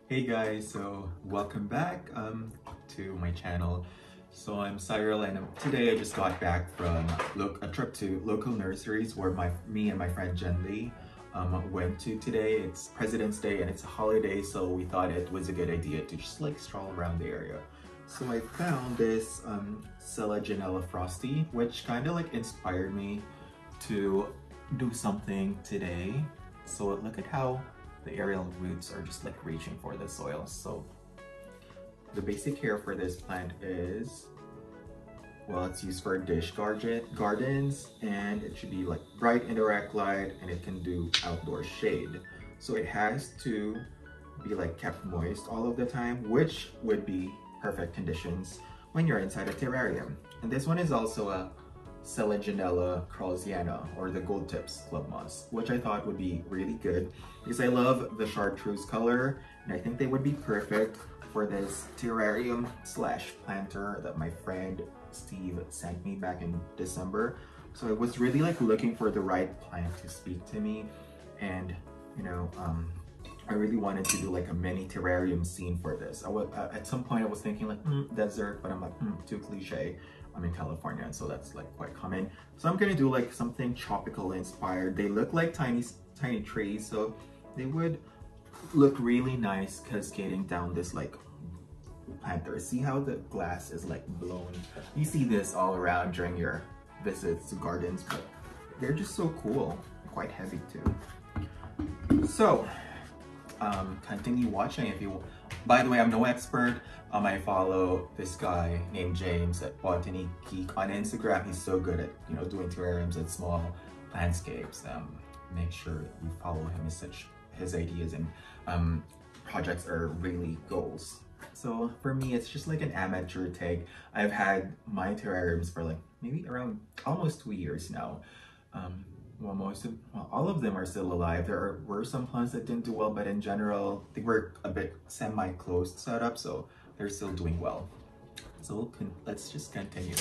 Hey guys, so welcome back to my channel. So I'm Cyril, and today I just got back from a trip to local nurseries where me and my friend Jen Lee went to today. It's President's Day and it's a holiday, so we thought it was a good idea to just like stroll around the area. So I found this Janella Frosty, which kind of like inspired me to do something today. So look at how the aerial roots are just like reaching for the soil. So the basic care for this plant is, well, it's used for dish gardens, and it should be like bright indirect light, and it can do outdoor shade. So it has to be like kept moist all of the time, which would be perfect conditions when you're inside a terrarium. And this one is also a Selaginella crowlesiana, or the gold tips club moss, which I thought would be really good because I love the chartreuse color, and I think they would be perfect for this terrarium slash planter that my friend Steve sent me back in December. So I was really like looking for the right plant to speak to me, and you know, I really wanted to do like a mini terrarium scene for this. At some point I was thinking like desert, but I'm like too cliche. I'm in California, so that's like quite common. So I'm gonna do like something tropical inspired. They look like tiny trees, so they would look really nice cascading down this like planter. See how the glass is like blown? You see this all around during your visits to gardens, but they're just so cool. Quite heavy too. So continue watching if you. By the way, I'm no expert. I follow this guy named James at Botany Geek on Instagram. He's so good at doing terrariums and small landscapes. Make sure you follow him. His ideas and projects are really goals. So for me, it's just like an amateur take. I've had my terrariums for like maybe around almost 2 years now. All of them are still alive. There were some plants that didn't do well, but in general, they were a bit semi-closed setup, so they're still doing well. So let's just continue.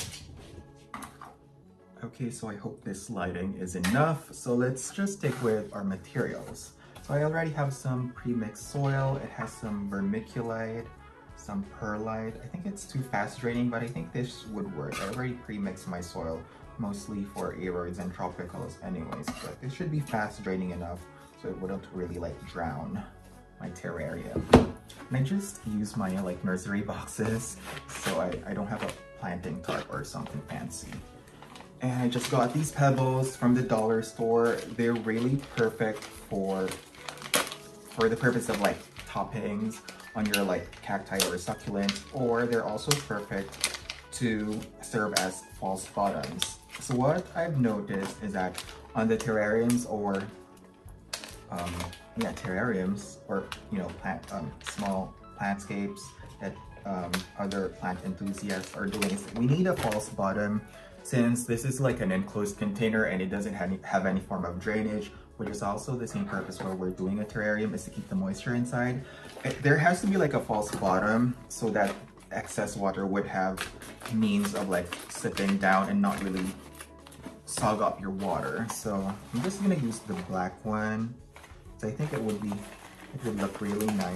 Okay, so I hope this lighting is enough. So let's just stick with our materials. So I already have some pre-mixed soil. It has some vermiculite, some perlite. I think it's too fast draining, but I think this would work. I already pre-mixed my soil, mostly for aeroids and tropicals anyways, but it should be fast draining enough so it wouldn't really like drown my terrarium. And I just use my like nursery boxes, so I don't have a planting tarp or something fancy. And I just got these pebbles from the dollar store. They're really perfect for the purpose of like toppings on your like cacti or succulents, or they're also perfect to serve as false bottoms. So what I've noticed is that on the terrariums or small plantscapes that other plant enthusiasts are doing, is we need a false bottom, since this is like an enclosed container and it doesn't have any form of drainage, which is also the same purpose where we're doing a terrarium, is to keep the moisture inside. There has to be like a false bottom so that excess water would have means of like sitting down and not really sog up your water. So I'm just gonna use the black one. So I think it would look really nice.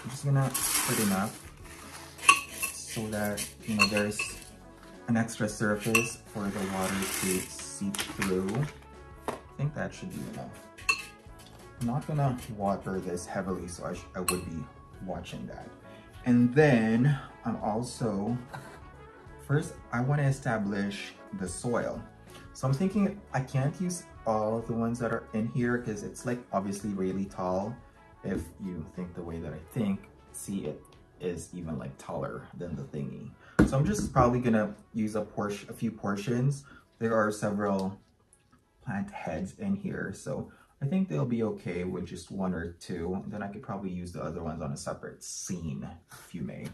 I'm just gonna put enough so that there's an extra surface for the water to seep through. I think that should be enough. I'm not gonna water this heavily, so I would be watching that. And then I'm also, first I want to establish the soil. So I'm thinking I can't use all the ones that are in here because it's like obviously really tall. If you think the way that I think, see, it is even like taller than the thingy. So I'm just probably gonna use a few portions. There are several plant heads in here, so I think they'll be okay with just one or two. Then I could probably use the other ones on a separate scene, if you may.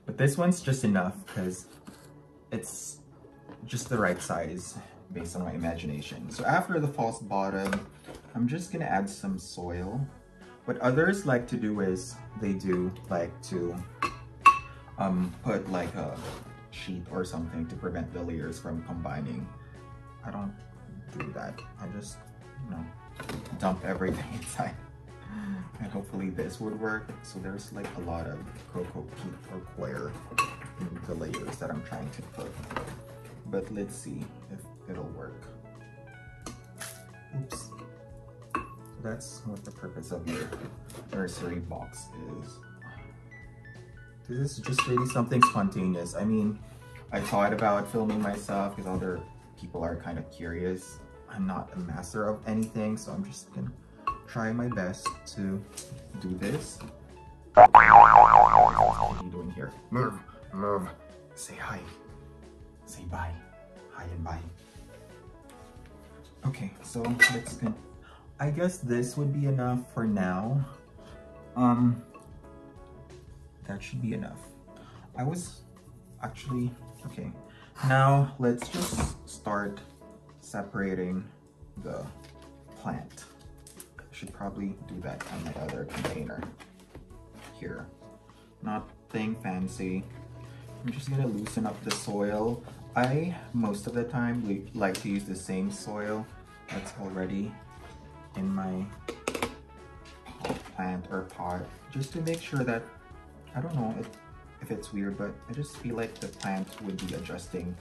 But this one's just enough because it's just the right size based on my imagination. So after the false bottom, I'm just gonna add some soil. What others like to do is they do like to put like a sheet or something to prevent the layers from combining. I don't do that. I just dump everything inside. And hopefully this would work. So there's like a lot of cocoa peat or coir in the layers that I'm trying to put. But let's see if it'll work. Oops. That's what the purpose of your nursery box is. This is just really something spontaneous. I mean, I thought about filming myself because other people are kind of curious. I'm not a master of anything, so I'm just gonna try my best to do this. What are you doing here? Move, move. Say hi. Say bye. Hi and bye. Okay, so let's go. I guess this would be enough for now. That should be enough. I was actually, okay. Now let's just start separating the plant. I should probably do that on my other container here. Nothing fancy. I'm just gonna loosen up the soil. I, most of the time, like to use the same soil that's already in my plant or pot, just to make sure that, I don't know if it's weird, but I just feel like the plant would be adjusting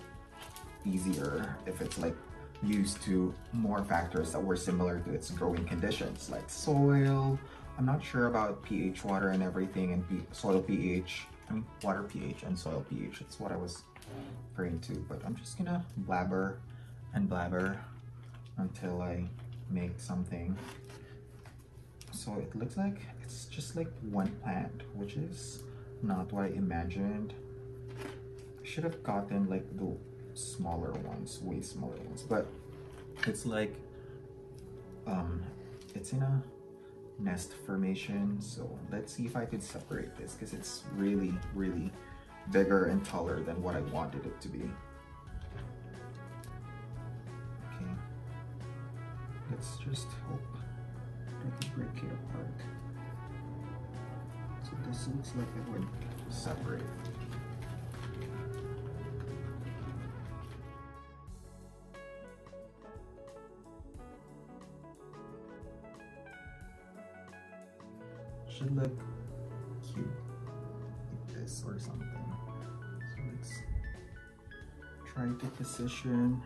easier if it's like used to more factors that were similar to its growing conditions, like soil. I'm not sure about pH, water and everything, and soil pH. I mean, water pH and soil pH. That's what I was referring to, but I'm just gonna blabber and blabber until I make something. So it looks like it's just like one plant, which is not what I imagined. I should have gotten like the smaller ones, way smaller ones, but it's like it's in a nest formation. So let's see if I could separate this, because it's really bigger and taller than what I wanted it to be. Okay, let's just hope I can break it apart. So this looks like it would separate. Should look cute like this or something. So let's try to position.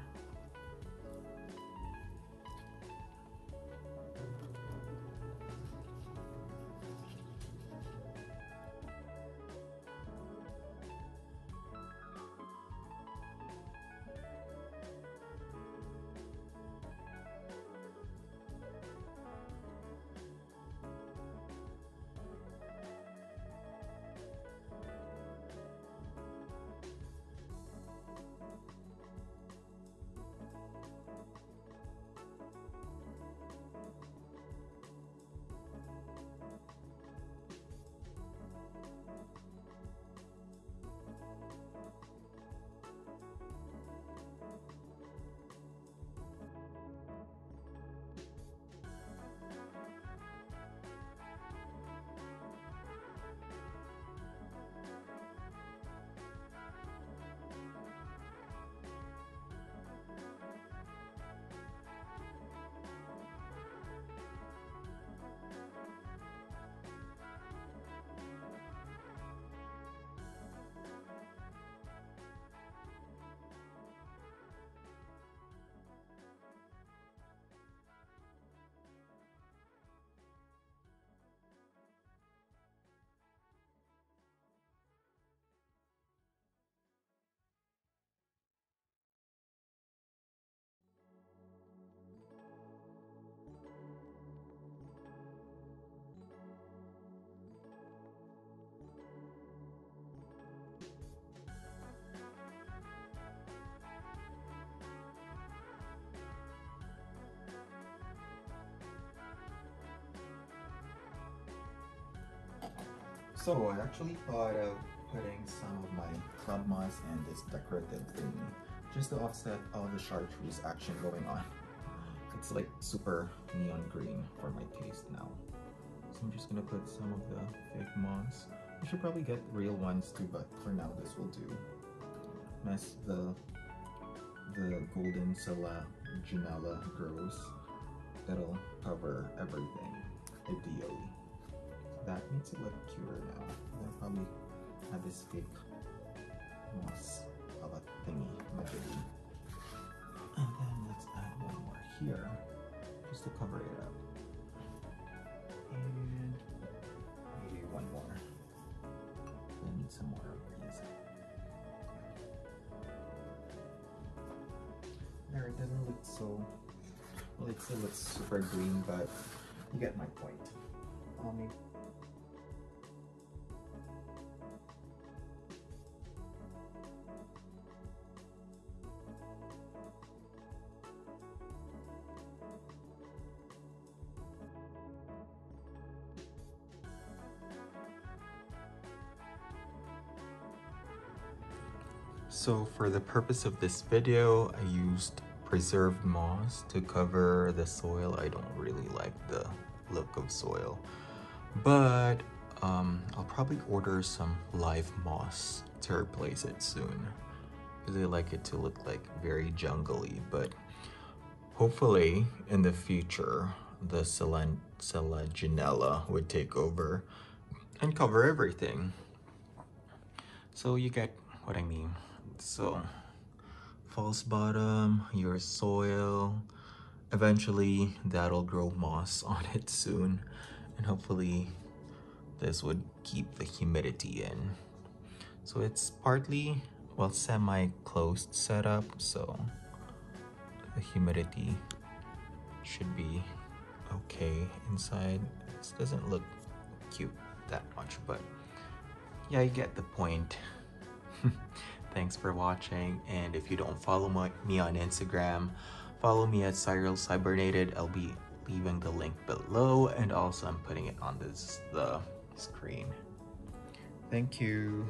So I actually thought of putting some of my club moss and this decorative thingy just to offset all the chartreuse action going on. It's like super neon green for my taste now. So I'm just gonna put some of the fake moss. I should probably get real ones too, but for now this will do. As the golden Janella grows, that'll cover everything, ideally. That makes it look cuter now. I'll probably have this fake moss of a thingy, magazine. And then let's add one more here, just to cover it up. And maybe one more. I need some more of these. There, it doesn't look so, well, it still looks super green, but you get my point. Maybe. So for the purpose of this video, I used preserved moss to cover the soil. I don't really like the look of soil, but I'll probably order some live moss to replace it soon, because I like it to look like very jungly. But hopefully in the future, the Selaginella would take over and cover everything. So you get what I mean. So false bottom, your soil, eventually that'll grow moss on it soon, and hopefully this would keep the humidity in. So it's partly, well, semi-closed setup, so the humidity should be okay inside. This doesn't look cute that much, but yeah, you get the point. Thanks for watching, and if you don't follow me on Instagram, follow me at Cyril Cybernated. I'll be leaving the link below, and also I'm putting it on the screen. Thank you.